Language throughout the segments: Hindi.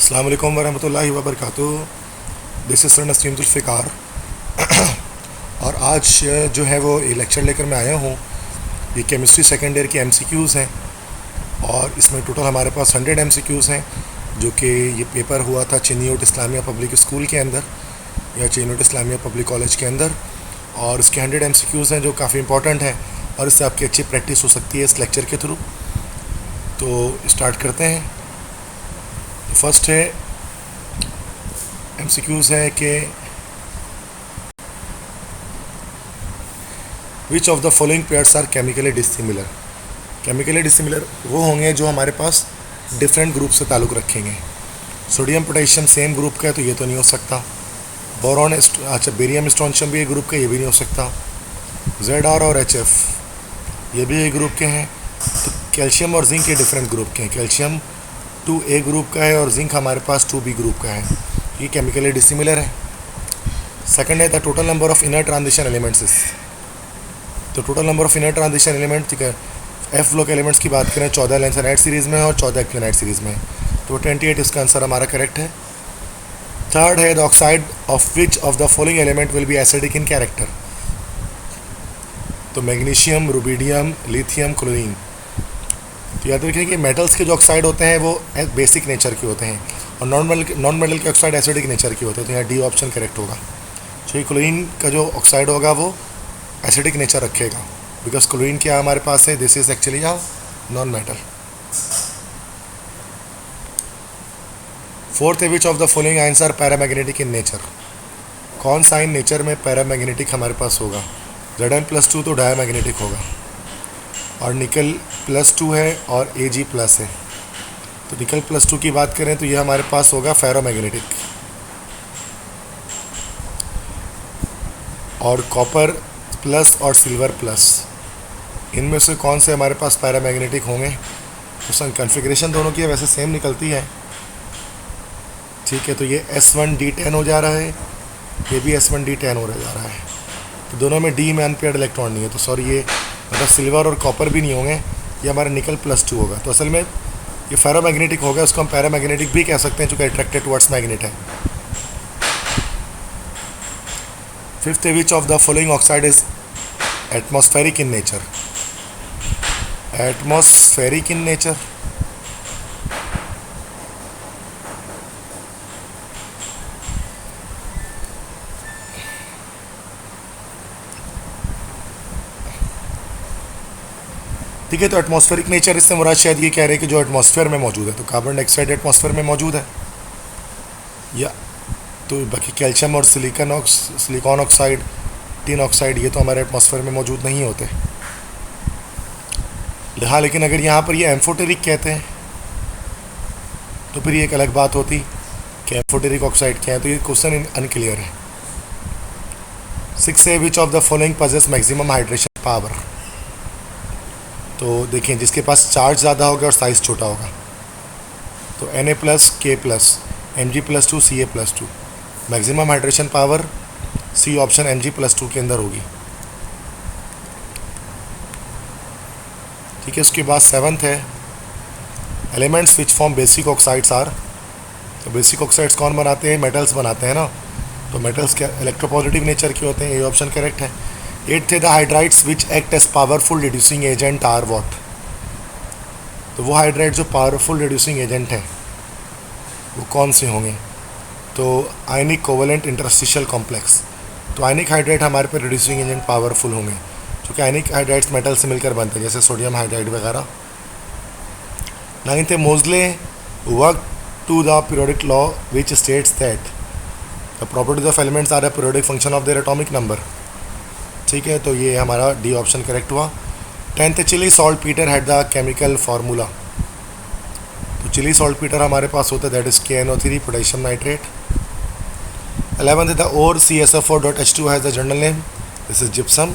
अस्सलाम वालेकुम वरहमतुल्लाहि वबरकातुहू। This is sir Naseem Zulfiqar. और आज जो है वो ये लेक्चर लेकर मैं आया हूँ। ये केमिस्ट्री सेकेंड ईयर के MCQs हैं और इसमें टोटल हमारे पास 100 MCQs हैं, जो कि ये पेपर हुआ था चीनियोट इस्लामिया पब्लिक स्कूल के अंदर या चीनियोट इस्लामिया पब्लिक कॉलेज के अंदर। और इसके 100 MCQs हैं जो काफ़ी इंपॉर्टेंट हैं और इससे आपकी अच्छी प्रैक्टिस हो सकती है इस लेक्चर के थ्रू। तो स्टार्ट करते हैं। तो फर्स्ट है MCQs है कि which of the following pairs are chemically dissimilar. Chemically dissimilar वो होंगे जो हमारे पास डिफरेंट ग्रुप से ताल्लुक़ रखेंगे। सोडियम पोटेशियम सेम ग्रुप का है तो ये तो नहीं हो सकता। बोरॉन अच्छा बेरियम स्ट्रोंशियम भी एक ग्रुप का, ये भी नहीं हो सकता। ZR और HF ये भी एक ग्रुप के हैं। तो कैल्शियम और जिंक ये डिफरेंट ग्रुप के हैं। कैल्शियम 2A ग्रुप का है और जिंक हमारे पास 2B ग्रुप का है। ये केमिकली डिसिमिलर है। सेकंड है the total number of inner transition elements. तो total number of inner transition element, ठीक है, F ब्लॉक एलिमेंट्स की बात करें 14 लेंथेनाइट सीरीज़ में और 14 एक्टिनाइट सीरीज़ में, तो 28 इसका आंसर हमारा करेक्ट है। थर्ड है the oxide of which of the following element will be acidic in character. तो मैग्नीशियम, रुबिडियम, लिथियम, क्लोरीन। तो याद रखिए कि मेटल्स के जो ऑक्साइड होते हैं वो बेसिक नेचर के होते हैं और नॉन मेटल के ऑक्साइड एसिडिक नेचर के होते हैं। तो यहाँ D ऑप्शन करेक्ट होगा। तो ये क्लोरीन का जो ऑक्साइड होगा वो एसिडिक नेचर रखेगा, बिकॉज क्लोरीन क्या हमारे पास है, this is actually a non metal. Fourth है which of the following ions are paramagnetic in nature. कौन सा आयन नेचर में पैरामैग्नेटिक हमारे पास होगा। Zn+2 तो डायमैग्नेटिक होगा और निकल +2 है और Ag+ है। तो निकल +2 की बात करें तो ये हमारे पास होगा फेरोमैग्नेटिक। और कॉपर प्लस और सिल्वर प्लस, इनमें से कौन से हमारे पास पैरामैग्नेटिक होंगे। तो कॉन्फ़िगरेशन दोनों की वैसे सेम निकलती है, ठीक है। तो ये S1D10 हो जा रहा है, ये भी S1D10 हो जा रहा है। तो दोनों में D में अनपेयर्ड इलेक्ट्रॉन नहीं है, तो सॉरी ये मतलब सिल्वर और कॉपर भी नहीं होंगे, ये हमारा निकल +2 होगा। तो असल में ये फेरोमैग्नेटिक होगा, उसको हम पैरामैग्नेटिक भी कह सकते हैं चूँकि अट्रैक्टेड टुवर्ड्स मैग्नेट है। Fifth which of the following oxide is atmospheric in nature. Atmospheric in nature, ठीक है। तो एटमॉस्फेरिक नेचर इससे मुराद शायद ये कह रहे हैं कि जो एटमॉस्फेयर में मौजूद है। तो कार्बन डाइऑक्साइड एटमॉस्फेयर में मौजूद है या तो बाकी कैल्शियम और सिलिकॉन ऑक्साइड, टिन ऑक्साइड ये तो हमारे एटमॉस्फेयर में मौजूद नहीं होते। हाँ, लेकिन अगर यहाँ पर ये एम्फोटेरिक कहते हैं तो फिर ये एक अलग बात होती कि एम्फोटेरिक ऑक्साइड क्या है। तो ये क्वेश्चन अनक्लियर है। 6 है which of the following possess maximum hydration power. तो देखिए जिसके पास चार्ज ज़्यादा होगा और साइज़ छोटा होगा, तो Na+, K+, Mg+2, Ca+2, maximum hydration power C option Mg+2 के अंदर होगी, ठीक है। उसके बाद 7th है elements which form basic oxides are. तो बेसिक ऑक्साइड्स कौन बनाते हैं, मेटल्स बनाते हैं ना। तो मेटल्स क्या इलेक्ट्रोपॉजिटिव नेचर के होते हैं, ये ऑप्शन करेक्ट है। 8th है the hydrides which act as powerful reducing agent are what. तो वो हाइड्राइड जो पावरफुल रिड्यूसिंग एजेंट हैं वो कौन से होंगे। तो आयनिक कोवेलेंट इंटरस्टिशियल कॉम्प्लेक्स। तो आयनिक हाइड्राइड हमारे पे रिड्यूसिंग एजेंट पावरफुल होंगे क्योंकि आयनिक हाइड्राइड्स मेटल से मिलकर बनते हैं, जैसे सोडियम हाइड्राइड वगैरह। 9th है Moseley work to the periodic law which states that the properties of elements are a periodic function of their atomic number, ठीक है। तो ये हमारा D ऑप्शन करेक्ट हुआ। 10th है Chile saltpetre had the chemical formula. तो चिली सॉल्ट पीटर हमारे पास होता है that is KNO3 potassium nitrate. 11th है the ore CSO4.H2 has the general name, this is gypsum.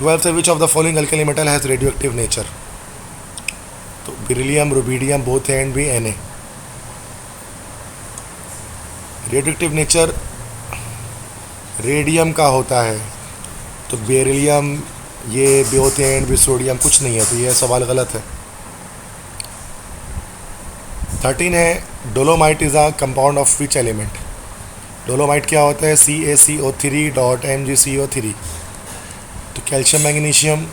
12th है which of the following alkali metal has radioactive nature. तो बेरिलियम, रुबिडियम बोथ एंड भी Na। Radioactive nature radium का होता है, तो बेरिलियम ये बोथ एंड भी सोडियम कुछ नहीं है, तो ये सवाल गलत है। 13 है dolomite is a compound of which element. Dolomite क्या होता है, CaCO3.MgCO3। तो कैल्शियम मैग्नीशियम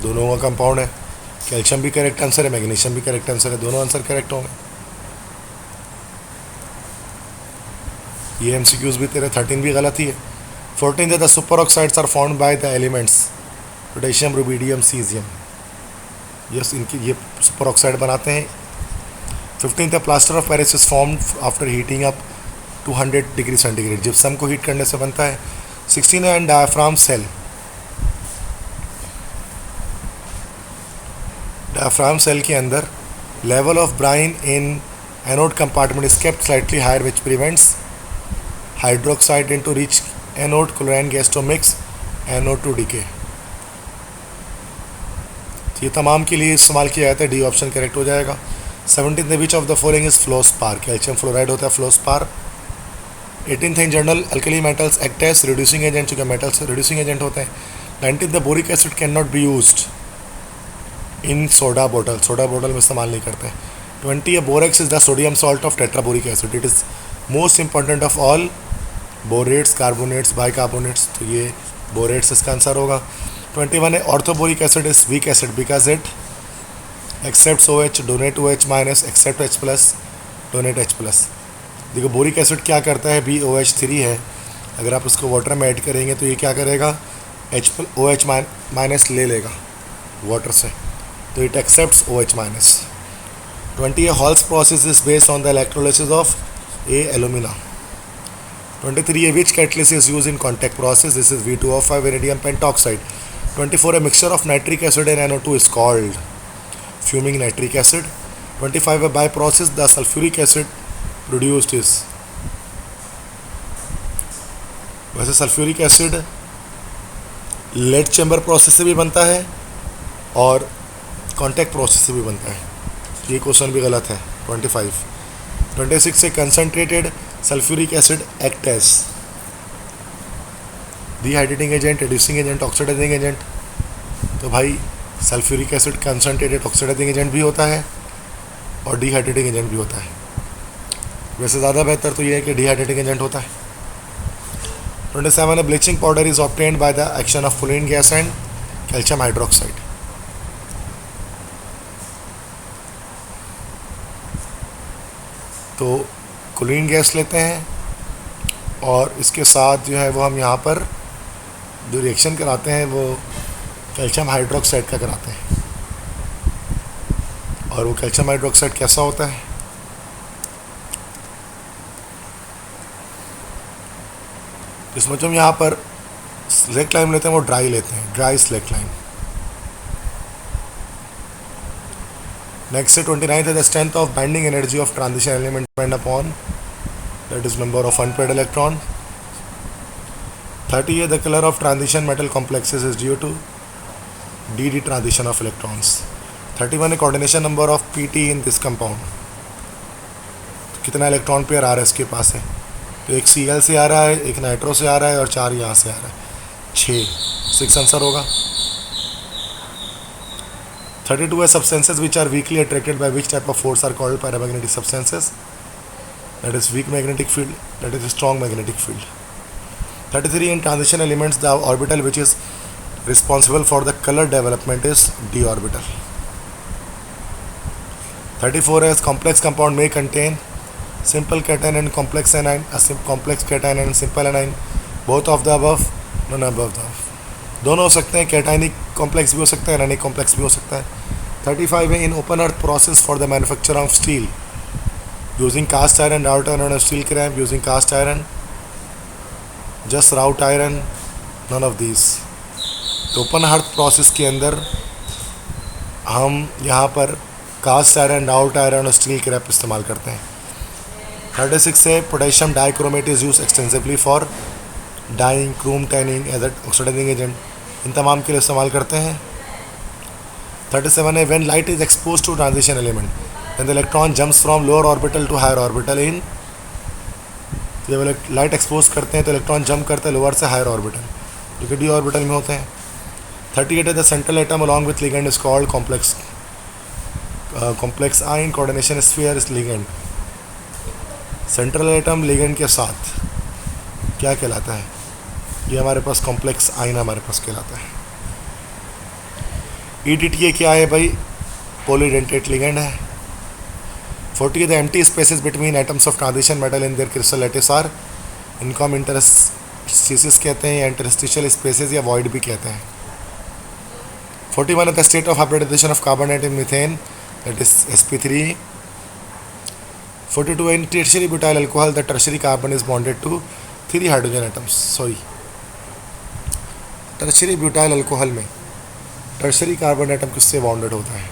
दोनों का कंपाउंड है। कैल्शियम भी करेक्ट आंसर है, मैग्नीशियम भी करेक्ट आंसर है, दोनों आंसर करेक्ट होंगे। ये MCQs भी तेरे 13 भी गलत ही है। 14 the superoxides are found by the elements potassium, rubidium, caesium. Yes, इनकी ये सुपर ऑक्साइड बनाते हैं। 15 the plaster of Paris is formed after heating up 200 degree centigrade. Gypsum को हीट करने से बनता है। 16 है डायाफ्राम सेल। डायाफ्राम सेल के अंदर level of brine in anode compartment is kept slightly higher which prevents hydroxide into rich anode chlorine gas to mix anode to decay. ये तमाम के लिए इस्तेमाल किया जाता है, डी ऑप्शन करेक्ट हो जाएगा। 17 which of the following is fluorspar. Calcium fluoride होता है fluorspar. 18 in general alkali metals act as reducing agent, चूँकि मेटल्स रिड्यूसिंग एजेंट होते हैं। 19 the boric acid can not be used in soda बोतल, सोडा बोतल में इस्तेमाल नहीं करते हैं। 20 borax is the sodium salt of tetraboric acid. It is most important of all borates, carbonates, bicarbonates. तो ये बोरेट्स इसका आंसर होगा। 21 है orthoboric acid is weak acid because it accept OH, donate OH minus, accept H plus, donate H plus. देखो बोरिक एसिड क्या करता है, BOH3 है, अगर आप उसको वाटर में ऐड करेंगे तो ये क्या करेगा, OH माइनस ले लेगा वाटर से, तो it accept OH minus. 20 Hall's process is based on the electrolysis of alumina। 23 which catalyst is used in contact process, this is V2O5 iridium pentoxide। 24 a mixture of nitric acid and NO2 is called fuming nitric acid। 25 by process the sulfuric acid produced is, वैसे sulphuric acid lead chamber process से भी बनता है और कॉन्टैक्ट प्रोसेस से भी बनता है, ये क्वेश्चन भी गलत है। 26 से concentrated sulphuric acid act as dehydrating agent, reducing agent, oxidising agent. तो भाई sulphuric acid concentrated oxidising agent भी होता है और डिहाइड्रेटिंग एजेंट भी होता है। वैसे ज़्यादा बेहतर तो ये है कि डिहाइड्रेटिंग एजेंट होता है। 27 है bleaching powder is obtained by the action of fluorine gas and calcium hydroxide. तो क्लोरीन गैस लेते हैं और इसके साथ जो है वो हम यहाँ पर जो रिएक्शन कराते हैं वो कैल्शियम हाइड्रोक्साइड का कराते हैं। और वो कैल्शियम हाइड्रोक्साइड कैसा होता है, इसमें जो हम यहाँ पर स्लेक्ट लाइन लेते हैं वो ड्राई लेते हैं, ड्राई स्लेक्ट लाइन। नेक्स्ट है 29 है the strength of binding energy of transition element depend upon that is number of unpaired electron. 30 है the colour of transition metal complexes is due to D transition of electrons. 31 है coordination number of PT in this compound, कितना इलेक्ट्रॉन पेयर आ रहा है इसके पास है, तो एक Cl से आ रहा है, एक नाइट्रो से आ रहा है और 4 यहाँ से आ रहा है, 6 आंसर होगा। 32 है substances which are weakly attracted by which type of force are called paramagnetic substances, that is weak magnetic field, that is strong magnetic field। 33 in transition elements the orbital which is responsible for the color development is d orbital। 34 is complex compound may contain simple cation and complex anion, complex cation and simple anion, both of the above, none above the above। दोनों हो सकते हैं, कैटाइनिक कॉम्प्लेक्स भी हो सकता है, एनानिक कॉम्प्लेक्स भी हो सकता है। 35 है in open hearth process for the manufacture of steel using cast iron, wrought iron और steel scrap using cast iron, just wrought iron, none of these. तो ओपन अर्थ प्रोसेस के अंदर हम यहाँ पर कास्ट आयरन, राउट आयरन और स्टील क्रैप इस्तेमाल करते हैं। 36 है potassium dichromate is use extensively for dyeing, chrome tanning as oxidizing agent, इन तमाम के लिए इस्तेमाल करते हैं। 37 है when light is expose to transition element when the electron jumps from lower orbital to higher orbital in, जब लाइट एक्सपोज करते हैं तो इलेक्ट्रॉन जंप करते हैं लोअर से हायर ऑर्बिटल, जो कि डी ऑर्बिटल में होते हैं। 38 है the central atom along with ligand is called complex complex ion coordination sphere ligand, central atom ligand के साथ क्या कहलाता है? ये हमारे पास कॉम्प्लेक्स आयन हमारे पास कहलाता है। EDTA क्या है भाई? पॉलीडेंटेट लिगेंड है। 40 the empty spaces between atoms of transition metal in their crystal lattice are, इनको हम इंटरस्टिशियस कहते हैं या इंटरस्टिशियल स्पेसेस या वॉइड भी कहते हैं। 41 है the state of hybridisation of carbon atom methane, that is sp3। 42 in tertiary butyl alcohol the tertiary carbon is bonded to 3 hydrogen atoms। Sorry, tertiary butyl alcohol में टर्शरी कार्बन एटम किससे बॉन्डेड होता है?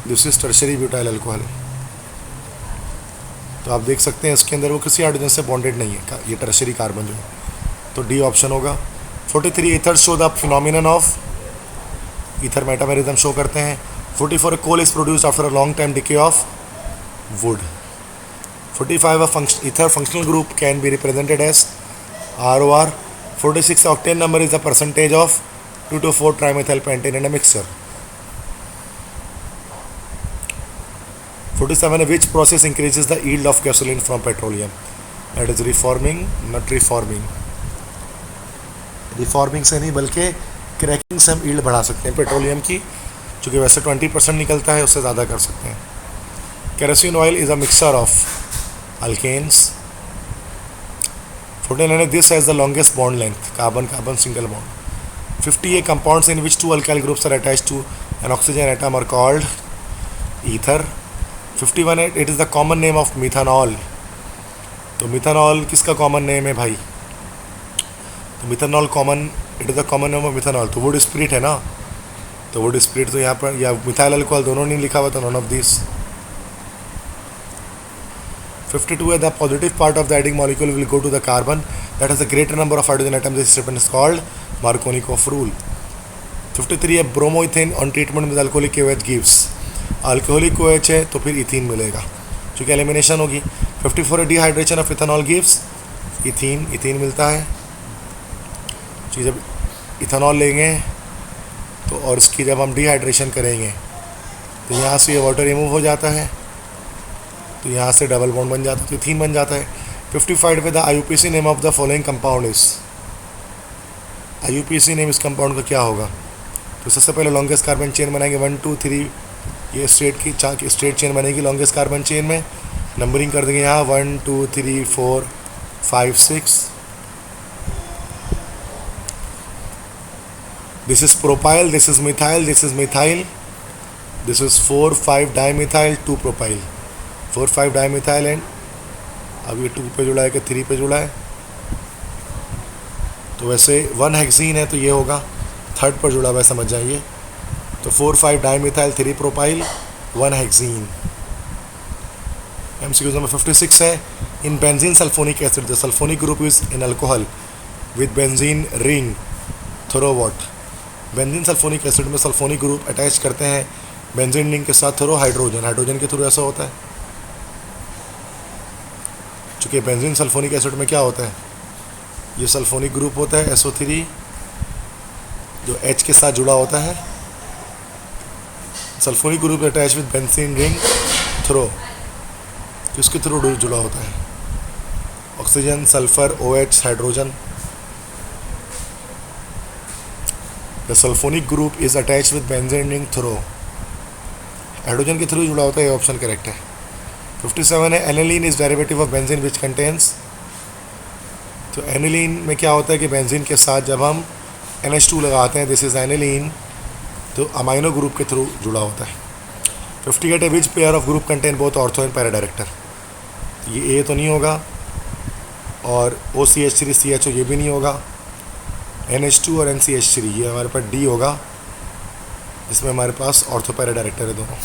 This is tertiary butyl alcohol. तो आप देख सकते हैं इसके अंदर वो किसी हाइड्रोजन से बॉन्डेड नहीं है ये टर्शरी कार्बन जो है, तो डी ऑप्शन होगा। 43 ether show the phenomenon of ether metamerism show करते हैं। 44 coal is produced after a long time decay of wood. 45 ether functional group can be represented as ROR। 46 octane number is the percentage of 2,2,4 trimethyl pentane in a mixture। 47 which process increases the yield of gasoline from petroleum? That is reforming, not reforming। Reforming से नहीं बल्कि क्रैकिंग से हम यील्ड बढ़ा सकते हैं पेट्रोलियम की, चूँकि वैसे 20% निकलता है, उससे ज़्यादा कर सकते हैं। Kerosene oil is a mixture of alkanes. 49 this has the longest bond length, carbon carbon single bond। 50 compounds in which 2 alkyl groups are attached to an oxygen atom are called ether। 51 it is the common name of methanol। तो मिथानॉल किसका कॉमन नेम है भाई? तो methanol common, it is the common name of methanol. तो वुड स्पिरिट है ना, तो वुड स्पिरिट तो यहाँ पर या मिथाइल अल्कोहल दोनों नहीं लिखा हुआ, तो नॉन ऑफ दिस। 52 है the positive part of the adding molecule will go to the carbon that has a greater number of hydrogen atoms, this statement is called Markovnikov rule. 53 है bromoethane on treatment with alcoholic OH gives. Alcoholic OH है तो फिर इथीन मिलेगा, चूँकि एलिमिनेशन होगी। 54 है dehydration of ethanol gives ethene, ethene मिलता है। जब इथेनॉल लेंगे तो और इसकी जब हम डिहाइड्रेशन करेंगे तो यहाँ से ये वाटर रिमूव हो जाता है, तो यहाँ से डबल बॉन्ड बन जाता है, तो इथीन बन जाता है। 55 में the IUPAC name of the following compound is. IUPAC name इस कंपाउंड का क्या होगा? तो सबसे पहले लॉन्गेस्ट कार्बन चेन बनाएंगे 1 2 3, ये स्ट्रेट चेन बनेगी लॉन्गेस्ट कार्बन चेन में। नंबरिंग कर देंगे यहाँ 1 2 3 4 5 6। This is propyl, this is methyl, this is methyl, this is 4 5 dimethyl 2 propyl. 4 5 dimethyl and अब ये 2 पे जुड़ा है कि 3 पे जुड़ा है, तो वैसे 1 हेक्सीन है तो ये होगा 3rd पर जुड़ा हुआ है, समझ जाइए। तो 4 5 dimethyl 3 propyl 1 hexene. MCQ number 56 है in benzene sulphonic acid the sulphonic group is in alcohol with benzene ring throw what. Benzene sulphonic acid में सल्फोनिक ग्रुप अटैच करते हैं बेंजीन रिंग के साथ थ्रो हाइड्रोजन, हाइड्रोजन के थ्रू ऐसा होता है। चूँकि बेंजीन सल्फोनिक एसिड में क्या होता है, ये सल्फोनिक ग्रुप होता है SO3 जो H के साथ जुड़ा होता है। Sulphonic group attach with benzene ring throw, किसके थ्रू जुड़ा होता है? Oxygen, sulphur, OH, hydrogen. The sulphonic group is attach with benzene ring throw, hydrogen के थ्रू जुड़ा होता है, ये ऑप्शन करेक्ट है। 57 है aniline is derivative of benzene which contains. तो एनिलीन में क्या होता है कि बेंजीन के साथ जब हम NH2 लगाते हैं, दिस इज एनिलीन, तो अमाइनो ग्रुप के थ्रू जुड़ा होता है। 58 है which pair of group contain both ortho and para director. ये A तो नहीं होगा और OCH3 CHO ये भी नहीं होगा। NH2 और NCH3 ये हमारे पास D होगा, जिसमें हमारे पास ऑर्थो पैरा डायरेक्टर है दोनों।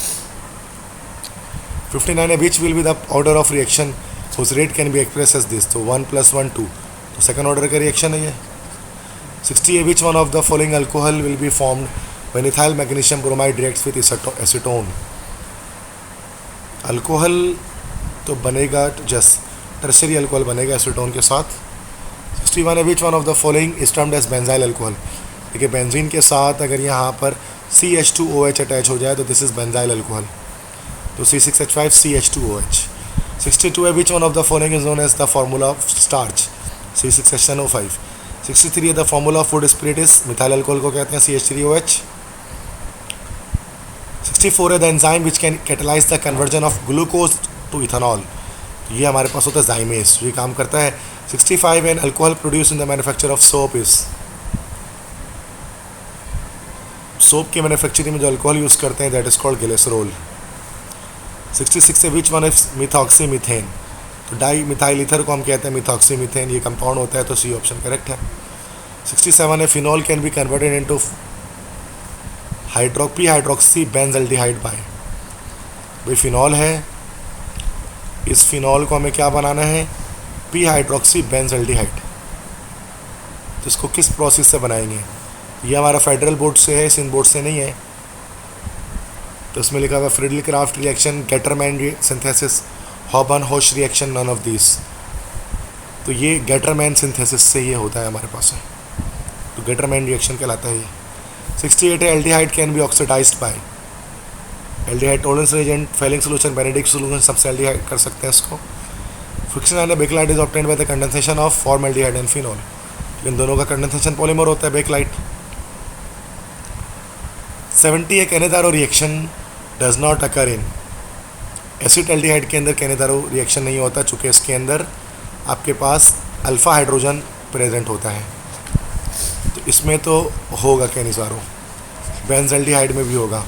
59 है which will be the order of reaction whose rate can be express as this. तो 1 + 1 2, तो सेकंड ऑर्डर का रिएक्शन है ये। 60 है which one of the following alcohol will be formed when ethyl magnesium bromide reacts with acetone. Alcohol तो बनेगा जस्ट टर्शरी अल्कोहल बनेगा एसीटोन के साथ। 61 है which one of the following is termed as benzyl alcohol. देखिए बेंजीन के साथ अगर यहाँ पर CH2OH अटैच हो जाए तो दिस इज बेंजाइल अल्कोहल, तो C6H5 CH2OH। 62 है, which one of the following is known as the formula of starch, C6H10O5। 63 है, the formula of food spirit is, methyl alcohol को कहते हैं CH3OH। 64 है, the enzyme which can catalyse the conversion of glucose to ethanol, ये हमारे पास होता है जाइमेस, ये काम करता है। 65 an alcohol produce in the manufacture of soap is, soap के मैन्युफैक्चरिंग में जो अल्कोहल यूज़ करते हैं दैट इज कॉल्ड ग्लिसरॉल। 66 है, विच वन इज मिथॉक्सीमीथेन, तो डाई मिथाइल ईथर को हम कहते हैं मिथॉक्सीमीथेन, ये कंपाउंड होता है, तो सी ऑप्शन करेक्ट है। 67 है, phenol can be converted into hydroxy hydroxy benzaldehyde by, भाई फिनॉल है, इस फिनॉल को हमें क्या बनाना है, पी हाइड्रोक्सी बेंजल्डिहाइड, तो इसको किस प्रोसेस से बनाएंगे, ये हमारा फेडरल बोर्ड से है, सिंध बोर्ड से नहीं है, तो इसमें लिखा हुआ Friedel Crafts reaction, Gattermann synthesis, Houben Hoesch reaction, none of this, तो ये गेटरमैन सिंथेसिस से ये होता है हमारे पास है, तो गेटरमैन रिएक्शन कहलाता है ये। 68 है, aldehyde can be oxidized by, aldehyde Tollens agent, Fehling solution, Benedict solution, सबसे एल्डिहाइड कर सकते हैं इसको। Friction and bakelite is obtained by the condensation of formaldehyde and phenol, इन दोनों का कंडेंसेशन पॉलीमर होता है बेकलाइट। 70 है, Cannizzaro reaction does not occur in, acetaldehyde के अंदर कैनेडारो रिएक्शन नहीं होता, चूँकि इसके अंदर आपके पास अल्फ़ा हाइड्रोजन प्रेजेंट होता है, तो इसमें तो होगा कैनिजारो, बेंजल्डिहाइड में भी होगा,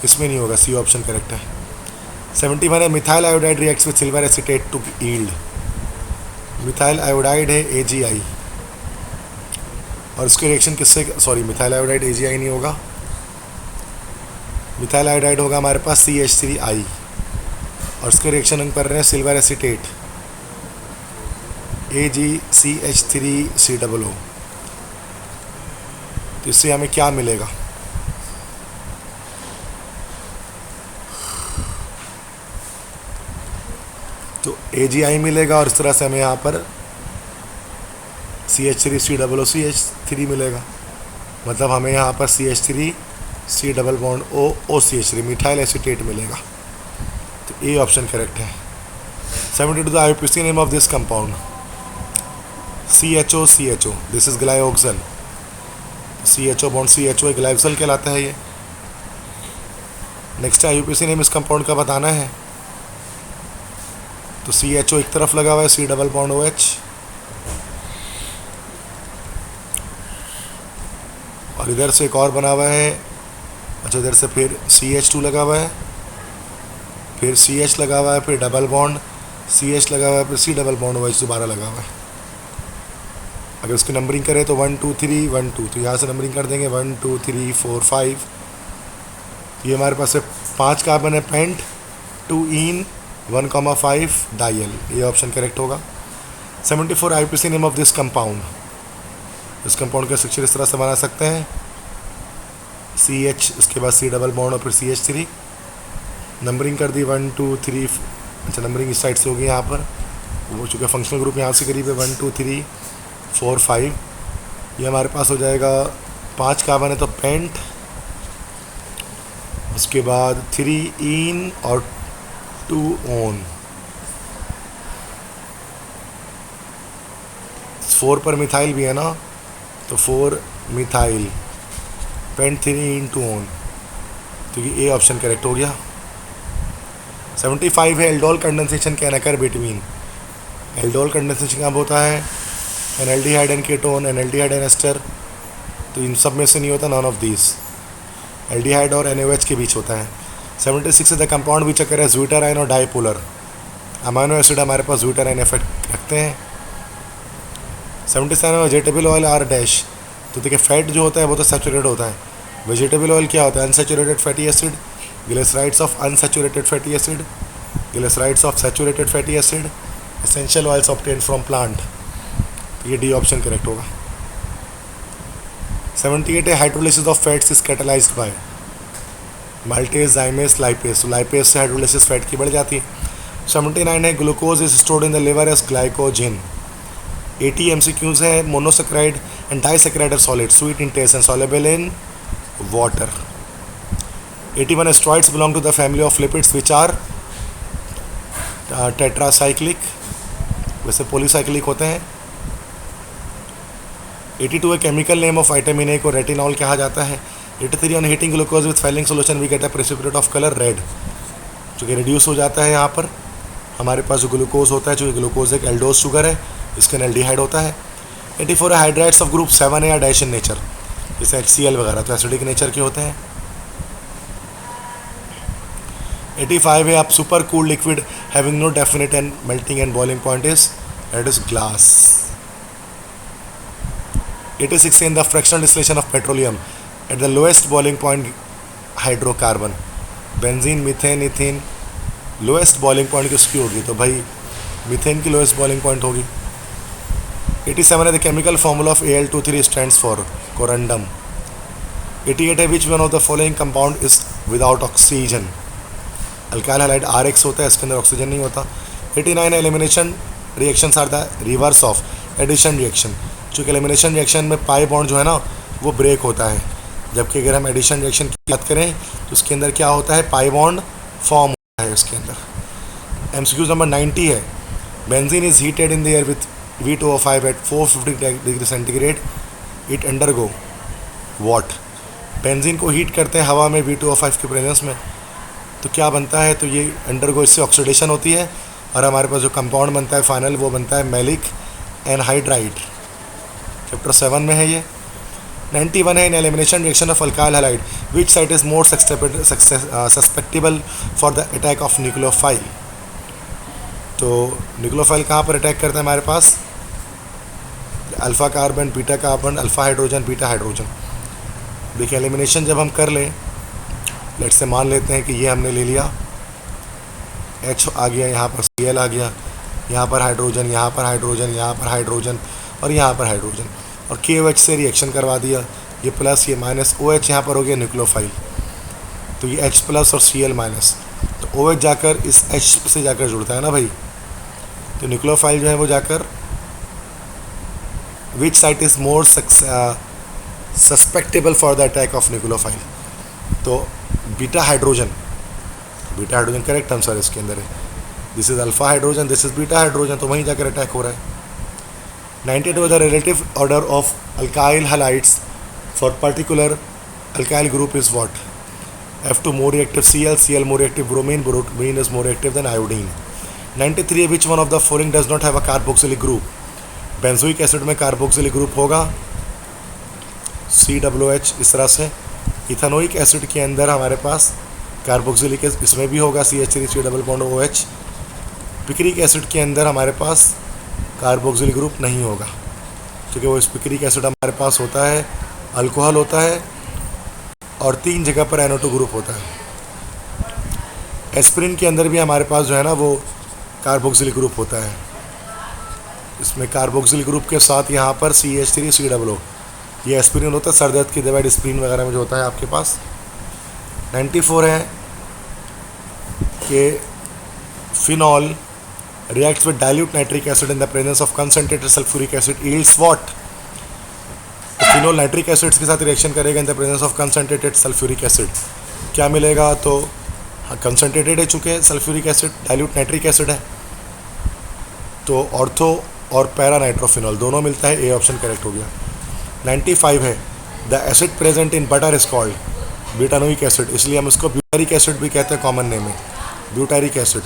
इसमें नहीं होगा, सी ऑप्शन करेक्ट है। 71 है, methyl iodide reacts with silver acetate to yield, methyl iodide है AgI, और इसके रिएक्शन किससे, सॉरी मिथाइल आयोडाइड AgI नहीं होगा, मिथाइल आयोडाइड होगा हमारे पास CH3I, और इसके रिएक्शन हम कर रहे हैं सिल्वर एसीटेट AgCH3COO, तो इससे हमें क्या मिलेगा, तो AgI मिलेगा, और इस तरह से हमें यहाँ पर CH3COOCH3 मिलेगा, मतलब हमें यहाँ पर CH3C double bond OCH3 methyl acetate मिलेगा, तो ए ऑप्शन करेक्ट है। 72 the IUPAC name of this compound, CHO, this is glyoxal, CHO bond CHO glyoxal कहलाता है ये। नेक्स्ट IUPAC नेम इस कंपाउंड का बताना है, तो CHO एक तरफ लगा हुआ है, C डबल बॉन्ड OH, और इधर से एक और बना हुआ है, अच्छा इधर से फिर CH2 लगा हुआ है, फिर CH लगा हुआ है, फिर डबल बॉन्ड CH लगा हुआ है, फिर C डबल बॉन्ड OH दोबारा लगा हुआ है। अगर इसकी नंबरिंग करें तो 1 2 3 1 2, तो यहाँ से नंबरिंग कर देंगे 1 2 3 4 5, ये हमारे पास 5 कार्बन है पेंट, 2 इन 1,5 डायल, ये ऑप्शन करेक्ट होगा। 74 IUPAC name of this compound, इस कंपाउंड का स्ट्रक्चर इस तरह से बना सकते हैं, CH, इसके बाद C डबल बॉन्ड और फिर CH3, नंबरिंग कर दी 1 2 3, अच्छा नंबरिंग इस साइड से होगी यहाँ पर, वो चूँकि फंक्शनल ग्रुप यहाँ से करीब है 1 2 3 4 5, ये हमारे पास हो जाएगा 5 कार्बन है तो पेंट, उसके बाद 3 इन और 2 ऑन, 4 पर मिथाइल भी है ना, तो 4 मिथाइल, पेंट 3 इन 2 ऑन, तो ये ए ऑप्शन करेक्ट हो गया। 75 है, aldol condensation can occur between, aldol condensation कब होता है, एनएल्डिहाइड एंड कीटोन, एनएल्डिहाइड एंड एस्टर, तो इन सब में से नहीं होता, नॉन ऑफ दिस, एल्डिहाइड और NaOH के बीच होता है। 76 है, द कंपाउंड विच अकर है ज्यूटर आयन और डाईपोलर, अमाइनो एसिड हमारे पास ज्यूटर आयन इफेक्ट रखते हैं। 77 वेजिटेबल ऑयल आर डैश, तो देखिए फैट जो होता है वो तो सैचुरेटेड होता है, वेजिटेबल ऑयल क्या होता है, unsaturated fatty acid, glycerides of unsaturated fatty acid, glycerides of saturated fatty acid, essential oils obtain from plant, तो ये डी ऑप्शन करेक्ट होगा। 78 है, hydrolysis of fats is catalysed by, maltase, zymase, lipase, तो लाइपेस से हाइड्रोलिसिस फैट की बढ़ जाती है। 79 है, glucose is stored in the liver as glycogen. 80 MCQs है, monosaccharide and disaccharide are solid, sweet in taste and soluble in water, 81 steroids belong to the family of lipids which are tetracyclic, वैसे पॉलीसाइक्लिक होते हैं। 82 a chemical name of vitamin A को रेटिनॉल कहा जाता है। 83 on heating glucose with Fehling solution we get a precipitate of colour red, जो कि रिड्यूस हो जाता है। यहाँ पर हमारे पास जो ग्लूकोज होता है, जो ग्लूकोज एक एल्डोज शुगर है, इसके एल्डिहाइड होता है। 84 हाइड्राइड्स ऑफ ग्रुप 7 या डैश इन नेचर, जैसे HCl वगैरह, तो एसिडिक नेचर के होते हैं। 85 है आप super cool liquid having no definite and melting and boiling point is that is glass. 86 in the fractional distillation of petroleum at the lowest boiling point hydrocarbon, benzene, methane, ethane, lowest boiling point किसकी होगी, तो भाई मीथेन की लोएस्ट बॉइलिंग पॉइंट होगी। 87 है the chemical formula of Al2,3 stands for corundum. 88 है which one of the following compound is without oxygen, alkyl halide RX होता है, इसके अंदर ऑक्सीजन नहीं होता। 89 elimination reactions are the reverse of addition reaction, चूँकि एलिमिनेशन रिएक्शन में पाई बॉन्ड जो है ना वो ब्रेक होता है, जबकि अगर हम एडिशन रिएक्शन की बात करें तो उसके अंदर क्या होता है, पाई बॉन्ड फॉर्म होता है उसके अंदर। MCQ नंबर 90 है benzene is heated in the air with V2O5 at 450 degree centigrade, it undergo what, benzene को हीट करते हैं हवा में V2O5 के प्रेजेंस में, तो क्या बनता है, तो ये अंडरगो, इससे ऑक्सीडेशन होती है और हमारे पास जो कंपाउंड बनता है फाइनल वो बनता है मैलिक एनहाइड्राइड। चैप्टर 7 में है ये। 91 है in elimination reaction of alkyl halide which site is more susceptible for the attack of nucleophile, तो न्यूक्लियोफाइल कहाँ पर अटैक करता है हमारे पास, alpha carbon, beta carbon, alpha hydrogen, beta hydrogen. देखिए एलिमिनेशन जब हम कर लें, लेट से मान लेते हैं कि ये हमने ले लिया, H आ गया, यहाँ पर Cl आ गया, यहाँ पर हाइड्रोजन, यहाँ पर हाइड्रोजन, यहाँ पर हाइड्रोजन और यहाँ पर हाइड्रोजन, और KOH से रिएक्शन करवा दिया, ये प्लस ये माइनस, OH यहाँ पर हो गया न्यूक्लियोफाइल, तो ये H प्लस और Cl माइनस, तो OH जाकर इस H से जाकर जुड़ता है ना भाई, तो न्यूक्लियोफाइल जो है वो जाकर which site is more susceptible for the attack of nucleophile, तो बीटा हाइड्रोजन करेक्ट आंसर इसके अंदर है। This is alpha hydrogen, this is beta hydrogen, तो वहीं जाकर अटैक हो रहा है। 92 the relative order of alkyl halides for particular alkyl group is what, F2 more reactive Cl, Cl more reactive bromine, bromine is more reactive than iodine। 93 which one of the following does not have a carboxylic group, benzoic acid में कार्बोक्सिलिक ग्रुप होगा COOH इस तरह से। इथेनोइक एसिड के अंदर हमारे पास कार्बोक्सिलिक इसमें भी होगा CH3 double bond OH। Picric acid के अंदर हमारे पास कार्बोक्सिलिक ग्रुप नहीं होगा, क्योंकि वो इस पिक्रिक एसिड हमारे पास होता है अल्कोहल होता है और 3 जगह पर NO2 ग्रुप होता है। एस्पिरिन के अंदर भी हमारे पास जो है ना वो कार्बोक्सिलिक ग्रुप होता है, इसमें कार्बोक्सिलिक ग्रुप के साथ यहाँ पर CH3COO, ये एस्पिरिन होता है सर दर्द की दवाई डिस्प्रिन वगैरह में जो होता है आपके पास। 94 है कि phenol reacts with dilute nitric acid in the presence of concentrated sulfuric acid yields what, तो फिनॉल नाइट्रिक एसिड्स के साथ रिएक्शन करेगा in the presence of concentrated sulphuric acid, क्या मिलेगा, तो कंसनट्रेटेड है चूँकि sulphuric acid, dilute nitric acid है, तो ऑर्थो और पैरा नाइट्रोफिनॉल दोनों मिलता है, ए ऑप्शन करेक्ट हो गया। 95 है the acid present in butter is called butanoic acid, इसलिए हम उसको ब्यूटारिक एसिड भी कहते हैं, कॉमन नेम है ब्यूटारिक एसिड।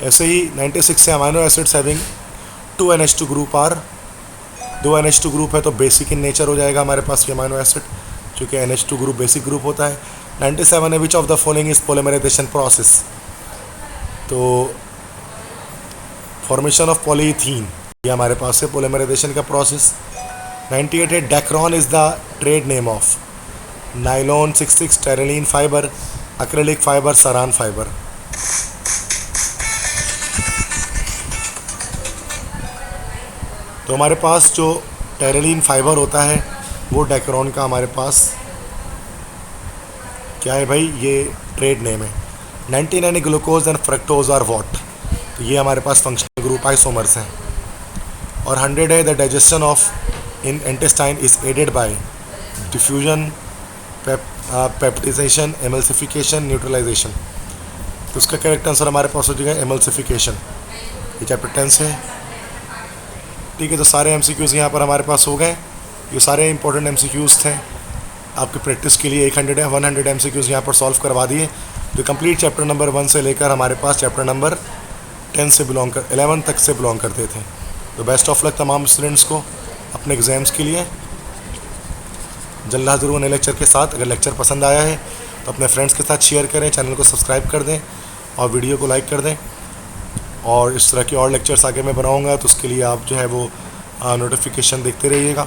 ऐसे ही 96 से amino acids having 2 NH2 group are, 2 NH2 group है तो बेसिक इन नेचर हो जाएगा हमारे पास ये अमाइनो एसिड, क्योंकि NH2 ग्रुप बेसिक ग्रुप होता है। 97 है which of the following is polymerisation process, तो फॉर्मेशन ऑफ पॉलीथीन ये हमारे पास है पोलीमराइजेशन का प्रोसेस। 98 है Dacron is the trade name of nylon, 66 Terylene fibre, acrylic fibre, saran fibre. तो हमारे पास जो टेरेलिन फाइबर होता है वो डेक्रॉन का हमारे पास क्या है भाई, ये ट्रेड नेम है। 99 glucose and fructose are what, तो ये हमारे पास फंक्शनल ग्रुप आइसोमर्स हैं। और 100 है the digestion of in intestine is aided by diffusion peptisation, emulsification, neutralisation. तो उसका करेक्ट आंसर हमारे पास हो जाएगा एमल्सिफिकेशन। ये चैप्टर 10 से है। ठीक है, तो सारे MCQs यहाँ पर हमारे पास हो गए। ये सारे इंपॉर्टेंट MCQs थे आपकी प्रैक्टिस के लिए। 100 MCQs यहाँ पर सॉल्व करवा दिए, जो कंप्लीट चैप्टर नंबर 1 से लेकर हमारे पास चैप्टर नंबर 10 से 11 तक से बिलोंग करते थे। तो बेस्ट ऑफ लक तमाम स्टूडेंट्स को अपने एग्ज़ाम्स के लिए। जल्द हाजिर हूँ नए लेक्चर के साथ। अगर लेक्चर पसंद आया है तो अपने फ्रेंड्स के साथ शेयर करें, चैनल को सब्सक्राइब कर दें और वीडियो को लाइक कर दें। और इस तरह के और लेक्चर्स आगे मैं बनाऊँगा, तो उसके लिए आप जो है वो नोटिफिकेशन देखते रहिएगा।